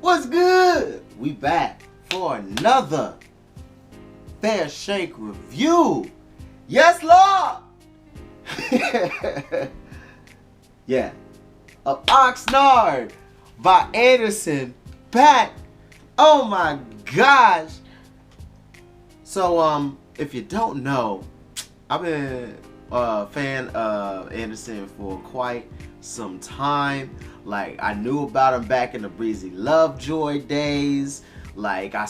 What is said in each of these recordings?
What's good? We back for another Fair Shake review. Yes, Lord. Yeah, of Oxnard by Anderson Paak. Oh my gosh. So if you don't know, I've been a fan of Anderson for quite some time. Like, I knew about him back in the Breezy Lovejoy days. Like, I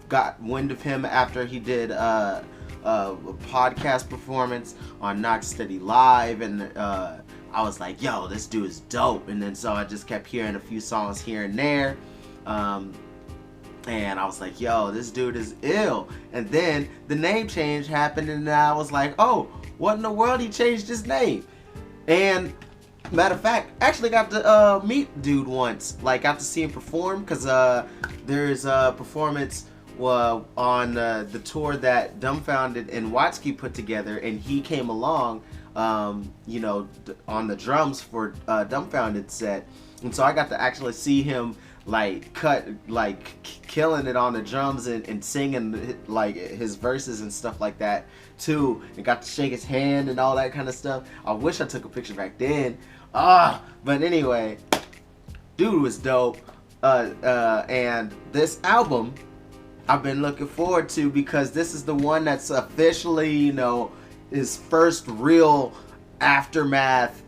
got wind of him after he did a podcast performance on Knox Steady Live, and I was like, yo, this dude is dope. And then so I just kept hearing a few songs here and there, and I was like, yo, this dude is ill. And then the name change happened, and I was like, oh, what in the world? He changed his name. And matter of fact, actually got to meet dude once. Like, got to see him perform, because there's a performance on the tour that Dumbfounded and Watsky put together, and he came along, you know, on the drums for Dumbfounded set. And so I got to actually see him killing it on the drums and singing like his verses and stuff like that too, and got to shake his hand and all that kind of stuff. I wish I took a picture back then. But anyway, dude was dope. And this album I've been looking forward to, because this is the one that's officially, you know, his first real Aftermath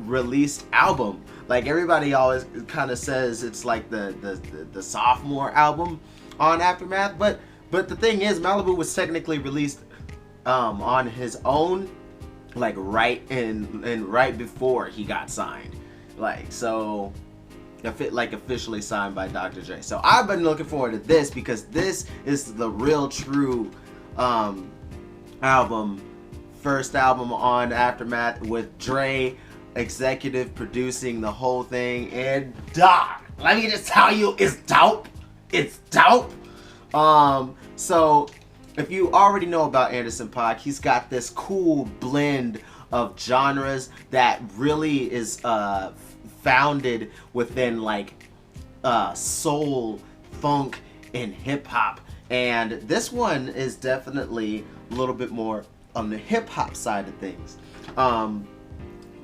released album. Like, everybody always kind of says it's like the sophomore album on Aftermath, but the thing is, Malibu was technically released on his own, like right before he got signed, like, so officially signed by Dr. Dre. So I've been looking forward to this, because this is the real true album, first album on Aftermath, with Dre executive producing the whole thing. And let me just tell you, it's dope. It's dope. So if you already know about Anderson Paak, he's got this cool blend of genres that really is founded within like soul, funk, and hip hop. And this one is definitely a little bit more on the hip hop side of things.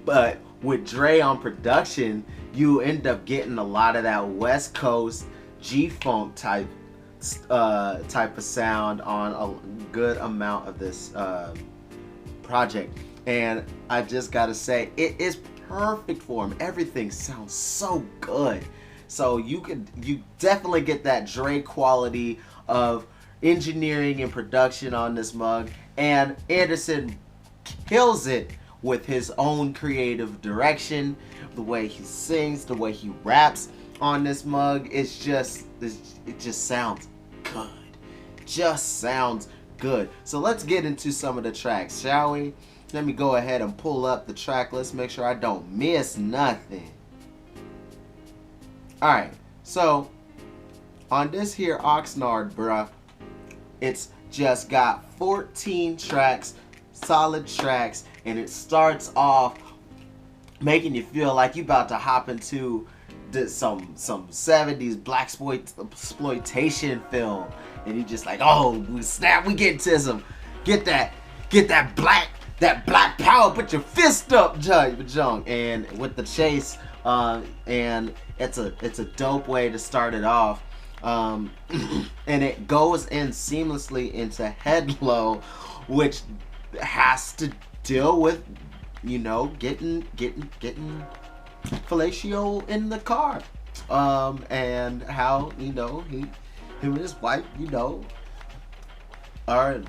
But with Dre on production, you end up getting a lot of that West Coast G-Funk type of sound on a good amount of this project. And I just gotta say, it is perfect for him. Everything sounds so good. So you definitely get that Dre quality of engineering and production on this mug. And Anderson kills it with his own creative direction, the way he sings, the way he raps on this mug. It just sounds good. Just sounds good. So let's get into some of the tracks, shall we? Let me go ahead and pull up the track list, make sure I don't miss nothing. Alright, so on this here Oxnard, bruh, it's just got 14 tracks, solid tracks, and it starts off making you feel like you about to hop into some 70s black exploitation film, and you just like, oh snap, we get into some, get that black power, put your fist up, junk, and with the chase, and it's a dope way to start it off, and it goes in seamlessly into Head Low, which has to deal with, you know, getting fellatio in the car, and how, you know, him and his wife, you know, are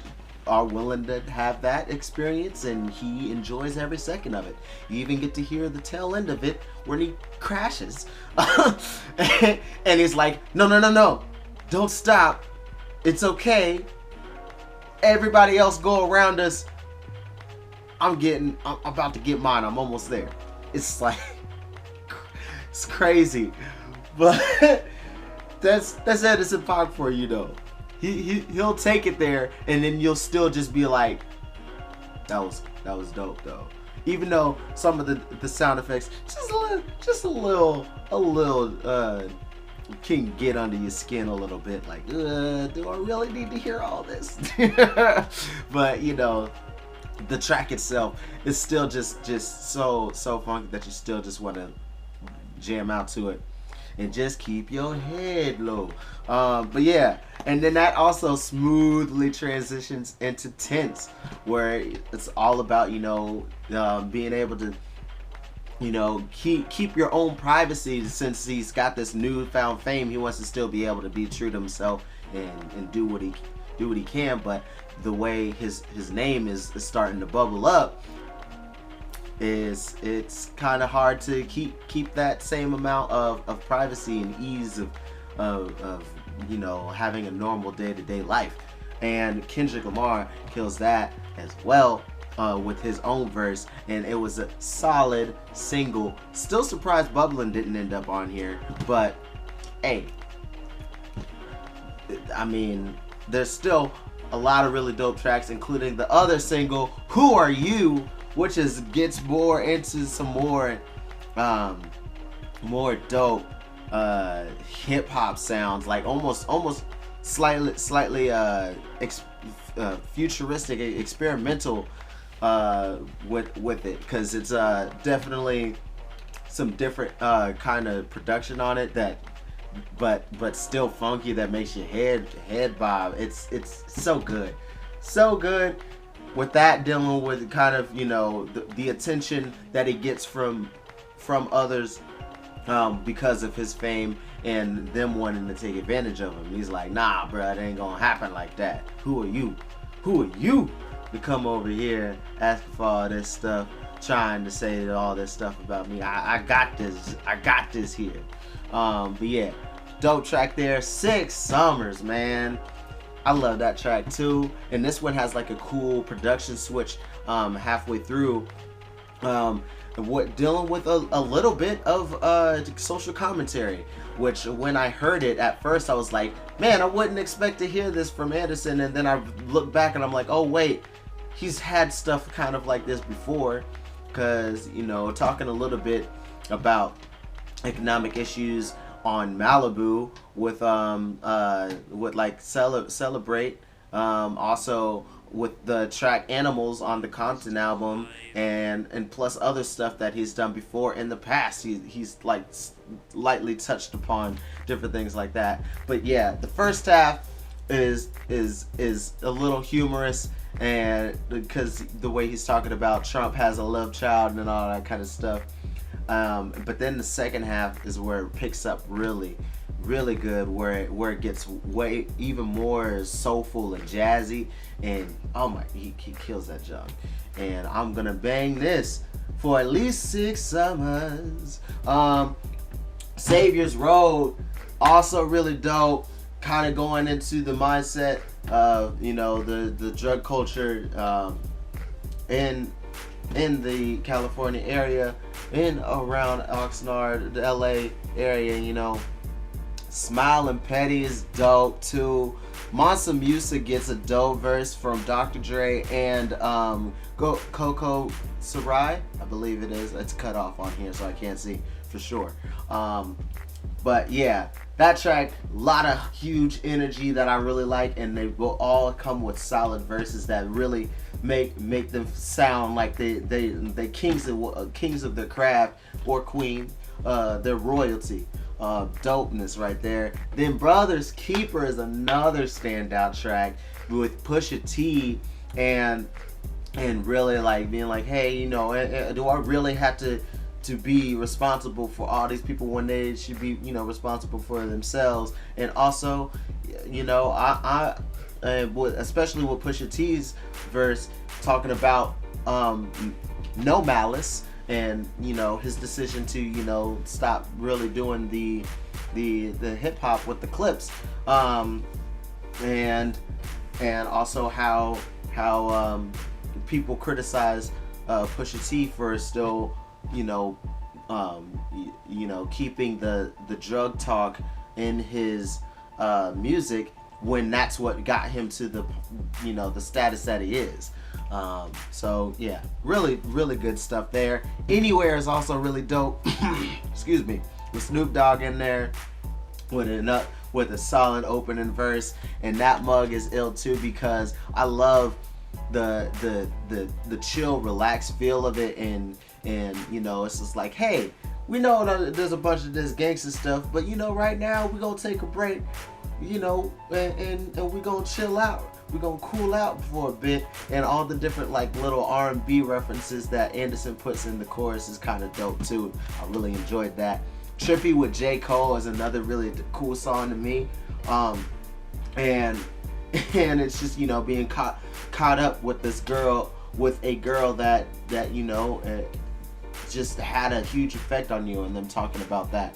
willing to have that experience, and he enjoys every second of it. You even get to hear the tail end of it when he crashes, and he's like, no, don't stop, it's okay, everybody else go around us, I'm about to get mine, I'm almost there. It's like, it's crazy, but that's Anderson Paak for you, though. He'll take it there, and then you'll still just be like, that was dope, though. even though some of the sound effects a little can get under your skin a little bit. Like, do I really need to hear all this? But you know, the track itself is still just so funky that you still just want to jam out to it and just keep your head low. But yeah, and then that also smoothly transitions into Tense, where it's all about, you know, being able to, you know, keep your own privacy. Since he's got this newfound fame, he wants to still be able to be true to himself and do what he can. But the way his name is starting to bubble up, it's kind of hard to keep that same amount of privacy and ease of you know, having a normal day-to-day life. And Kendrick Lamar kills that as well with his own verse, and it was a solid single. Still surprised Bubbling didn't end up on here, but hey, I mean, there's still a lot of really dope tracks, including the other single, Who Are You, which gets more into some more dope hip hop sounds, like almost slightly futuristic, experimental with it, because it's definitely some different kind of production on it, that but still funky, that makes your head bob. It's so good, so good. With that, dealing with kind of, you know, the attention that he gets from others because of his fame, and them wanting to take advantage of him. He's like, nah, bro, it ain't gonna happen like that. Who are you? Who are you to come over here asking for all this stuff, trying to say all this stuff about me? I got this. I got this here. But yeah, dope track there. 6 Summers, man. I love that track too. And this one has like a cool production switch halfway through. Dealing with a little bit of social commentary, which when I heard it at first, I was like, man, I wouldn't expect to hear this from Anderson. And then I look back and I'm like, oh wait, he's had stuff kind of like this before, because, you know, talking a little bit about economic issues on Malibu with like Celebrate, also with the track Animals on the Compton album, and plus other stuff that he's done before in the past. He's like lightly touched upon different things like that. But yeah, the first half is a little humorous, and because the way he's talking about Trump has a love child and all that kind of stuff. But then the second half is where it picks up really good, where it gets way even more soulful and jazzy, and oh my, he kills that junk. And I'm gonna bang this for at least 6 summers. Savior's Road, also really dope, kind of going into the mindset of, you know, the drug culture in the California area, in around Oxnard, the LA area, you know. Smile and Petty is dope too. Mansa Musa gets a dope verse from Dr. Dre and Coco Sarai, I believe it is. It's cut off on here, so I can't see for sure. But yeah, that track, a lot of huge energy that I really like, and they will all come with solid verses that really make them sound like they kings of their craft, or queen, their royalty. Dopeness right there. Then Brothers Keeper is another standout track with Pusha T, and really like being like, hey, you know, do I really have to be responsible for all these people when they should be, you know, responsible for themselves? And also, you know, I especially with Pusha T's verse talking about no malice, and, you know, his decision to, you know, stop really doing the hip hop with the clips, and also how people criticize Pusha T for still, you know, keeping the drug talk in his music, when that's what got him to the, you know, the status that he is. So yeah, really, really good stuff there. Anywhere is also really dope. Excuse me, with Snoop Dogg in there with a solid opening verse, and that mug is ill too because I love the chill, relaxed feel of it, and it's just like, hey, we know that there's a bunch of this gangster stuff, but right now we gonna take a break, and we gonna chill out. We're gonna cool out for a bit, and all the different like little R&B references that Anderson puts in the chorus is kind of dope too. I really enjoyed that. Trippy with J. Cole is another really cool song to me, and it's just being caught up with this girl, with a girl that just had a huge effect on you, and them talking about that.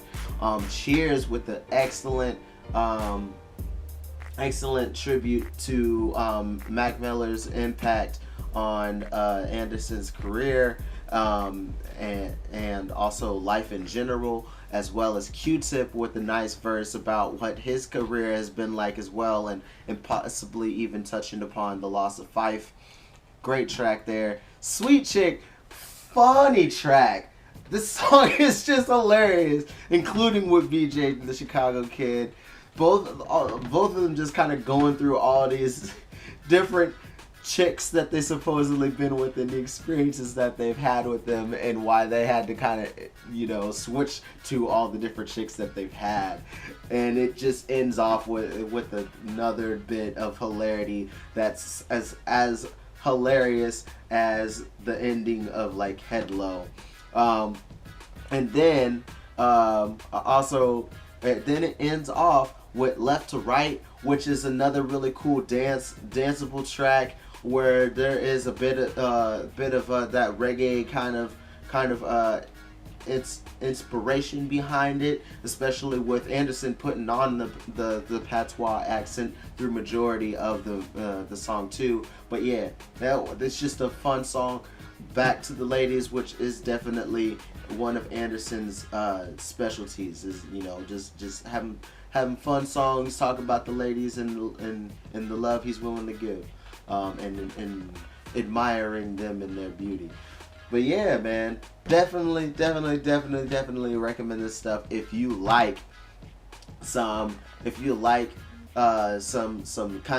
Cheers with the excellent tribute to Mac Miller's impact on Anderson's career, and also life in general, as well as Q-Tip with a nice verse about what his career has been like as well, and possibly even touching upon the loss of Fife. Great track there. Sweet Chick, funny track. This song is just hilarious, including with BJ the Chicago Kid. Both of them just kind of going through all these different chicks that they supposedly been with, and the experiences that they've had with them, and why they had to kind of switch to all the different chicks that they've had. And it just ends off with another bit of hilarity that's as hilarious as the ending of like Head Low. And then then it ends off with Left to Right, which is another really cool danceable track, where there is a bit of that reggae kind of inspiration behind it, especially with Anderson putting on the patois accent through majority of the song too. But yeah, it's just a fun song. Back to the Ladies, which is definitely one of Anderson's specialties, is just having fun songs, talk about the ladies and the love he's willing to give, and admiring them and their beauty. But yeah, man, definitely recommend this stuff if you like some kind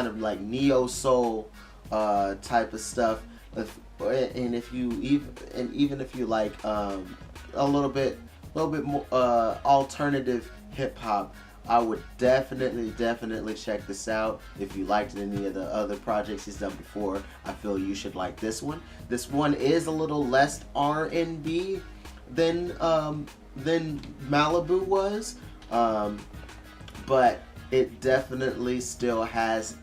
of like neo soul type of stuff, and even if you like a little bit more alternative hip hop, I would definitely check this out. If you liked any of the other projects he's done before, I feel you should like this one. This one is a little less R&B than Malibu was, but it definitely still has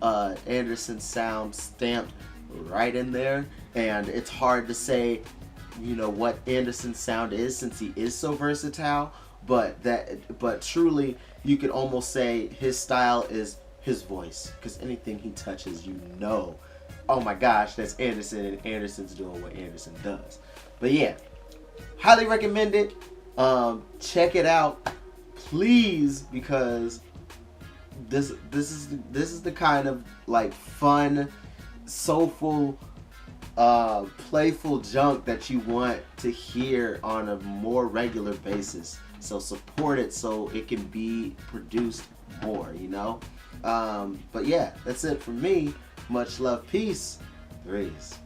Anderson sound stamped right in there, and it's hard to say what Anderson's sound is, since he is so versatile, but truly you could almost say his style is his voice, because anything he touches, oh my gosh, that's Anderson, and Anderson's doing what Anderson does. But yeah, highly recommend it. Check it out, please, because this is the kind of like fun, soulful, playful junk that you want to hear on a more regular basis. So support it so it can be produced more, But yeah, that's it for me. Much love, peace, threes.